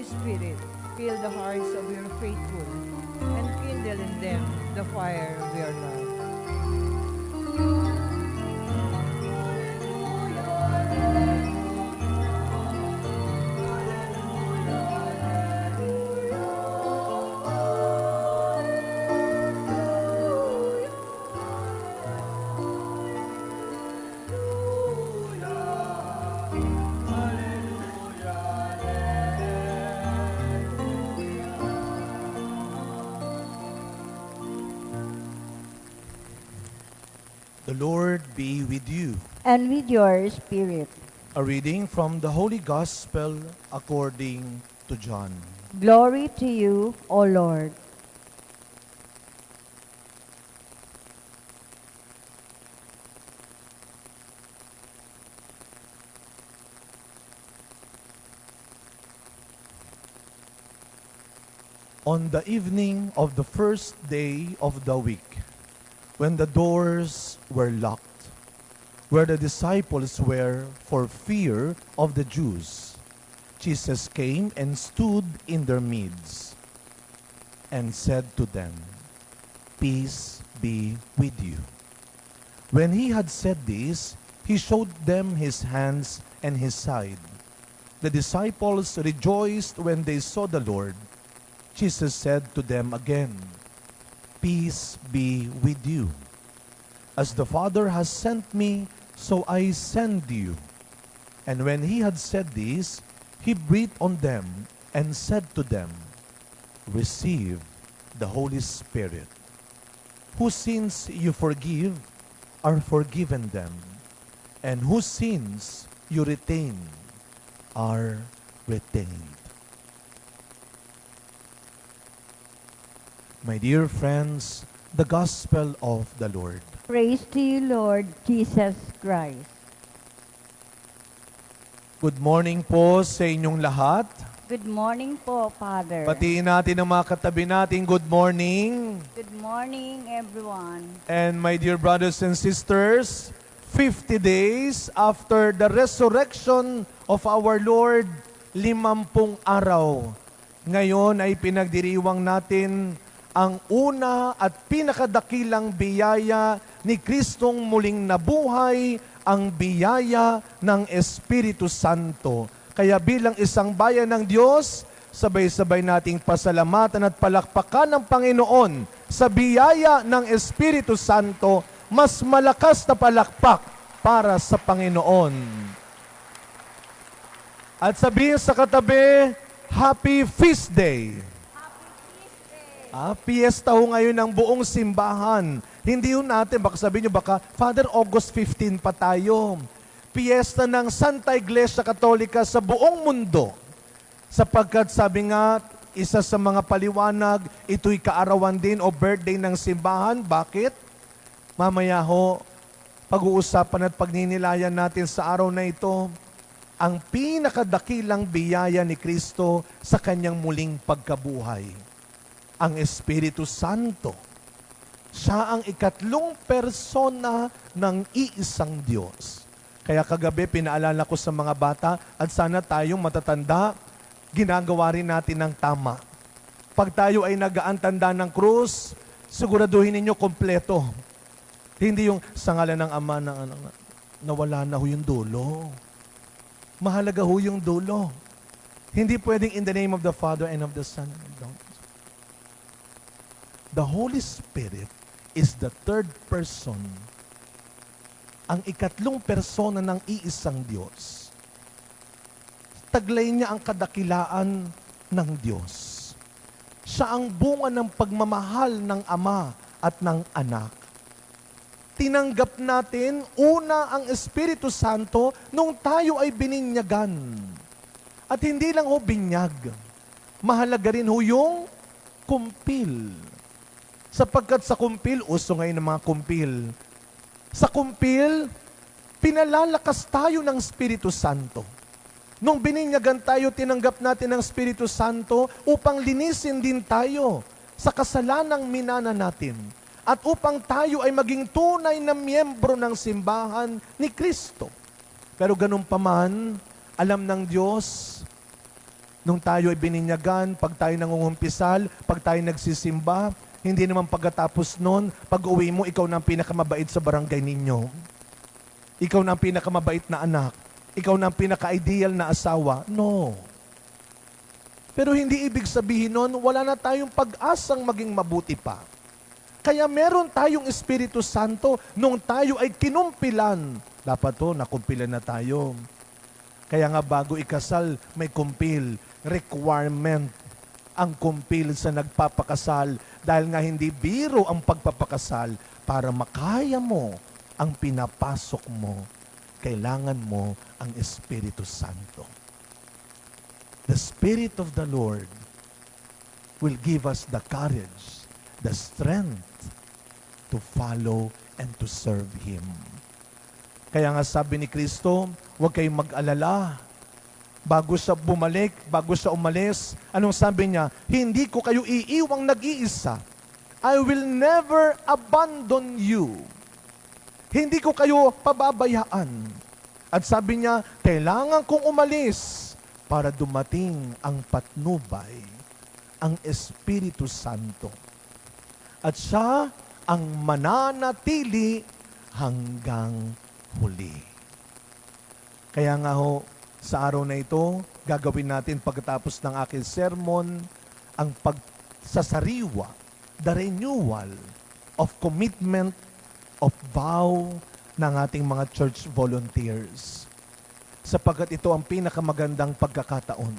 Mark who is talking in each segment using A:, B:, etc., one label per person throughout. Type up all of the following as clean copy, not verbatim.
A: Spirit, fill the hearts of your faithful and kindle in them the fire of your love.
B: The Lord be with you.
C: And with your spirit.
B: A reading from the Holy Gospel according to John.
C: Glory to you, O Lord.
B: On the evening of the first day of the week, when the doors were locked, where the disciples were for fear of the Jews, Jesus came and stood in their midst and said to them, "Peace be with you." When he had said this, he showed them his hands and his side. The disciples rejoiced when they saw the Lord. Jesus said to them again, "Peace be with you. As the Father has sent me, so I send you." And when he had said this, he breathed on them and said to them, "Receive the Holy Spirit. Whose sins you forgive are forgiven them, and whose sins you retain are retained." My dear friends, the Gospel of the Lord.
C: Praise to you, Lord Jesus Christ.
B: Good morning po sa inyong lahat.
C: Good morning po, Father.
B: Patiin natin ang mga katabi natin, good morning.
C: Good morning, everyone.
B: And my dear brothers and sisters, 50 days after the resurrection of our Lord, 50 araw. Ngayon ay pinagdiriwang natin ang una at pinakadakilang biyaya ni Kristong muling nabuhay, ang biyaya ng Espiritu Santo. Kaya bilang isang bayan ng Diyos, sabay-sabay nating pasalamatan at palakpakan ng Panginoon sa biyaya ng Espiritu Santo, mas malakas na palakpak para sa Panginoon. At sabihin sa katabi, Happy Feast Day! Piyesta ho ngayon ng buong simbahan. Hindi ho natin, baka sabihin nyo, baka, Father, August 15 pa tayo. Piyesta ng Santa Iglesia Katolika sa buong mundo. Sapagkat sabi nga, isa sa mga paliwanag, ito'y kaarawan din o birthday ng simbahan. Bakit? Mamaya ho, pag-uusapan at pagninilayan natin sa araw na ito, ang pinakadakilang biyaya ni Kristo sa kanyang muling pagkabuhay. Ang Espiritu Santo. Siya ang ikatlong persona ng iisang Diyos. Kaya kagabi pinaalala ko sa mga bata at sana tayong matatanda, ginagawa rin natin ng tama. Pag tayo ay nag-aantanda ng krus, siguraduhin ninyo kompleto. Hindi yung sa ngalan ng Ama na nawala na ho yung dulo. Mahalaga ho yung dulo. Hindi pwedeng in the name of the Father and of the Son and of the Holy Spirit. The Holy Spirit is the third person, ang ikatlong persona ng iisang Diyos. Taglay niya ang kadakilaan ng Diyos. Siya ang bunga ng pagmamahal ng Ama at ng Anak. Tinanggap natin una ang Espiritu Santo nung tayo ay bininyagan. At hindi lang ho binyag, mahalaga rin ho yung kumpil. Sapagkat sa kumpil, uso ngayon ng mga kumpil. Sa kumpil, pinalalakas tayo ng Espiritu Santo. Nung bininyagan tayo, tinanggap natin ang Espiritu Santo upang linisin din tayo sa kasalanang minana natin. At upang tayo ay maging tunay na miyembro ng simbahan ni Kristo. Pero ganun pa man, alam ng Diyos, Nung tayo ay bininyagan, pag tayo nangungumpisal, pag tayo nagsisimba, hindi naman pagkatapos nun, pag uwi mo, ikaw na ang pinakamabait sa barangay ninyo. Ikaw na ang pinakamabait na anak. Ikaw na ang pinaka-ideal na asawa. No. Pero hindi ibig sabihin nun, wala na tayong pag-asang maging mabuti pa. Kaya meron tayong Espiritu Santo nung tayo ay kinumpilan. Dapat to, nakumpilan na tayo. Kaya nga bago ikasal, may kumpil. Requirement ang kumpil sa nagpapakasal dahil nga hindi biro ang pagpapakasal. Para makaya mo ang pinapasok mo, kailangan mo ang Espiritu Santo. The Spirit of the Lord will give us the courage, the strength to follow and to serve Him. Kaya nga sabi ni Kristo, huwag kayong mag-alala. Bago siya bumalik, bago siya umalis, anong sabi niya? Hindi ko kayo iiwang nag-iisa. I will never abandon you. Hindi ko kayo pababayaan. At sabi niya, kailangan kong umalis para dumating ang patnubay, ang Espiritu Santo. At siya ang mananatili hanggang huli. Kaya nga ho, sa araw na ito, gagawin natin pagkatapos ng aking sermon, ang pagsasariwa, the renewal of commitment, of vow ng ating mga church volunteers. Sapagkat ito ang pinakamagandang pagkakataon.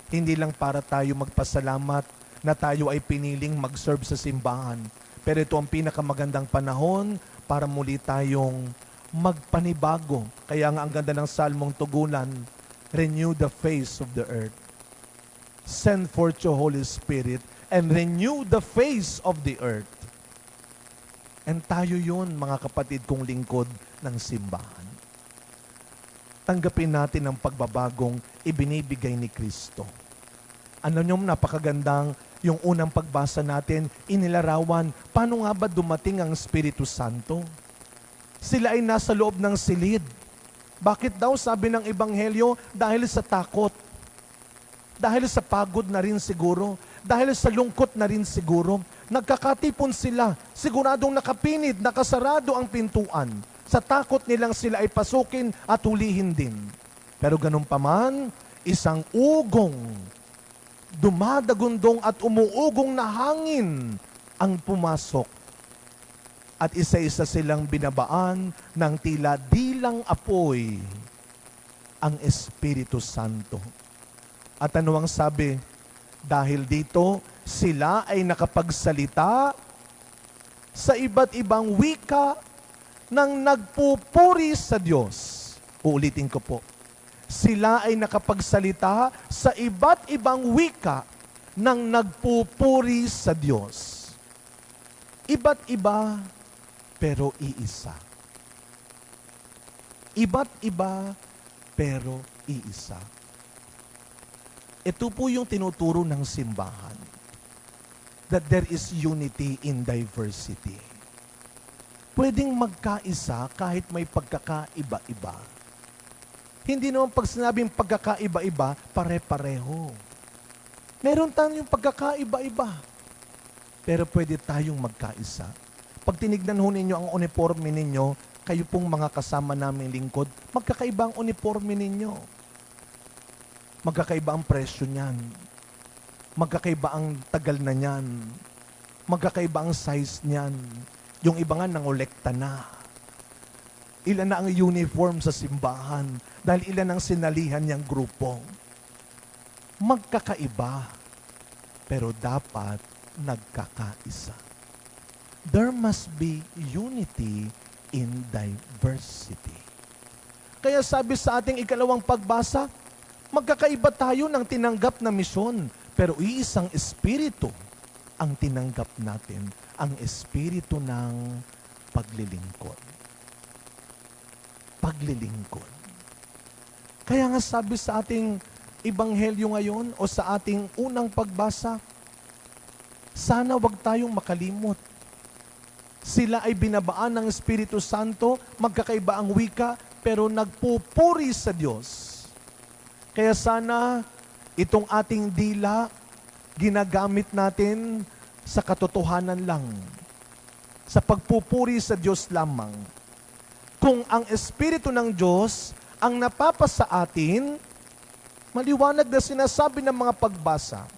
B: Hindi lang para tayo magpasalamat na tayo ay piniling mag-serve sa simbahan, pero ito ang pinakamagandang panahon para muli tayong magpanibago. Kaya nga ang ganda ng salmong tugunan, renew the face of the earth. Send forth your Holy Spirit and renew the face of the earth. And tayo yun, mga kapatid kong lingkod ng simbahan. Tanggapin natin ang pagbabagong ibinibigay ni Kristo. Ano nyo, napakagandang yung unang pagbasa natin, inilarawan, paano nga ba dumating ang Espiritu Santo? Sila ay nasa loob ng silid. Bakit daw sabi ng Ebanghelyo? Dahil sa takot. Dahil sa pagod na rin siguro. Dahil sa lungkot na rin siguro. Nagkakatipon sila. Siguradong nakapinid, nakasarado ang pintuan. Sa takot nilang sila ay pasukin at hulihin din. Pero ganun pa man, isang ugong, dumadagundong at umuugong na hangin ang pumasok. At isa-isa silang binabaan ng tila dilang apoy ang Espiritu Santo. At ano ang sabi? Dahil dito, sila ay nakapagsalita sa iba't ibang wika ng nagpupuri sa Diyos. Uulitin ko po. Sila ay nakapagsalita sa iba't ibang wika ng nagpupuri sa Diyos. Iba't iba, pero iisa. Iba't iba, pero iisa. Ito po yung tinuturo ng simbahan. That there is unity in diversity. Pwedeng magkaisa kahit may pagkakaiba-iba. Hindi naman pag sinabing pagkakaiba-iba, pare-pareho. Meron tayong pagkakaiba-iba. Pero pwede tayong magkaisa. Pag tinignan ho ninyo ang uniforme ninyo, kayo pong mga kasama namin lingkod, magkakaiba ang uniforme ninyo. Magkakaiba ang presyo niyan. Magkakaiba ang tagal na niyan. Magkakaiba ang size niyan. Yung iba nga nangolekta na. Ilan na ang uniform sa simbahan dahil ilan ang sinalihan niyang grupo. Magkakaiba, pero dapat nagkakaisa. There must be unity in diversity. Kaya sabi sa ating ikalawang pagbasa, magkakaiba tayo ng tinanggap na misyon, pero iisang espiritu ang tinanggap natin, ang espiritu ng paglilingkod. Paglilingkod. Kaya nga sabi sa ating ebanghelyo ngayon o sa ating unang pagbasa, sana wag tayong makalimot. Sila ay binabaan ng Espiritu Santo, magkakaiba ang wika, pero nagpupuri sa Diyos. Kaya sana Itong ating dila, ginagamit natin sa katotohanan lang, sa pagpupuri sa Diyos lamang. Kung ang Espiritu ng Diyos ang napapasa atin, maliwanag na sinasabi ng mga pagbasa,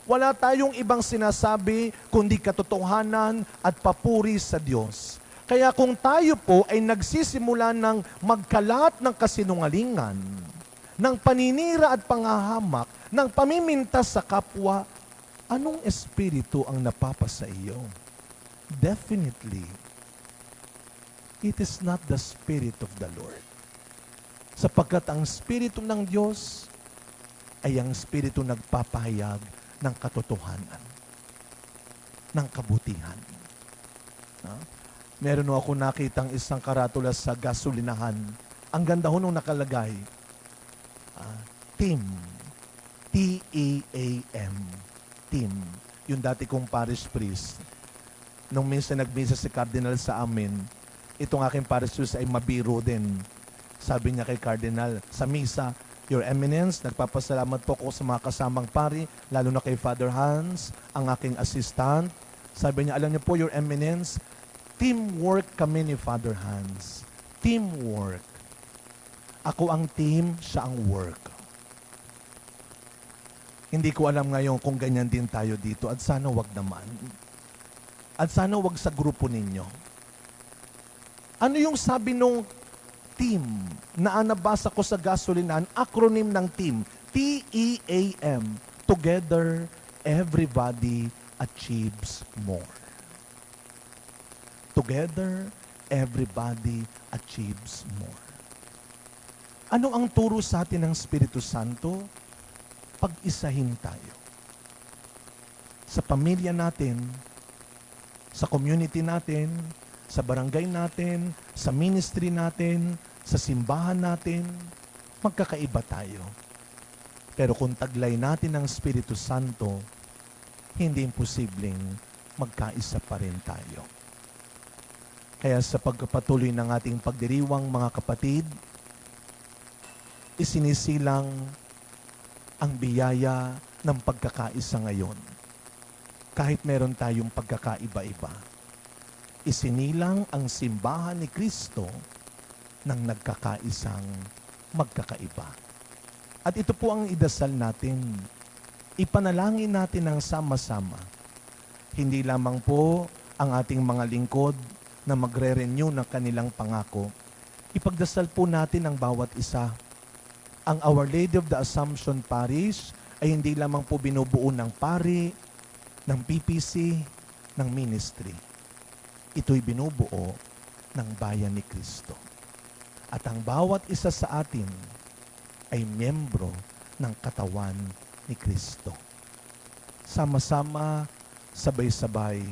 B: wala tayong ibang sinasabi kundi katotohanan at papuri sa Diyos. Kaya kung tayo po ay nagsisimula ng magkalat ng kasinungalingan, ng paninira at pangahamak, ng pamimintas sa kapwa, anong espiritu ang napapasa iyo? Definitely, it is not the Spirit of the Lord. Sapagkat ang Espiritu ng Diyos ay ang Espiritu nagpapahayag ng katotohanan, ng kabutihan. Meron ako nakitang isang karatula sa gasolinahan. Ang ganda ho nung nakalagay, Team, T-E-A-M, Team. Yung dati kong parish priest. Nung minsan nagmisa si Cardinal sa amin, itong aking parish priest ay mabiro din. Sabi niya kay Cardinal, sa misa, Your Eminence, nagpapasalamat po ko sa mga kasamang pari, lalo na kay Father Hans, ang aking assistant. Sabi niya, alam niyo po, Your Eminence, teamwork kami ni Father Hans. Teamwork. Ako ang team, siya ang work. Hindi ko alam ngayon kung ganyan din tayo dito at sana wag naman. At sana wag sa grupo ninyo. Ano yung sabi nung team na nabasa ko sa gasolinahan, acronym ng team, T-E-A-M, Together, Everybody Achieves More. Together, everybody achieves more. Ano ang turo sa atin ng Espiritu Santo? Pag-isahin tayo. Sa pamilya natin, sa community natin, sa barangay natin, sa ministry natin, sa simbahan natin, magkakaiba tayo. Pero kung taglay natin ang Espiritu Santo, hindi imposibleng magkaisa pa rin tayo. Kaya sa pagpatuloy ng ating pagdiriwang, mga kapatid, isinisilang ang biyaya ng pagkakaisa ngayon. Kahit meron tayong pagkakaiba-iba, isinilang ang simbahan ni Kristo ng nagkakaisang magkakaiba. At ito po ang idasal natin. Ipanalangin natin ng sama-sama. Hindi lamang po ang ating mga lingkod na magre-renew ng kanilang pangako. Ipagdasal po natin ang bawat isa. Ang Our Lady of the Assumption Parish ay hindi lamang po binubuo ng pari, ng PPC, ng ministry. Ito'y binubuo ng bayan ni Kristo. At ang bawat isa sa atin ay miyembro ng katawan ni Kristo. Sama-sama, sabay-sabay,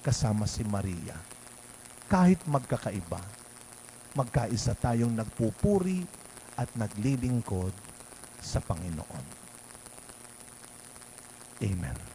B: kasama si Maria. Kahit magkakaiba, magkaisa tayong nagpupuri at naglilingkod sa Panginoon. Amen.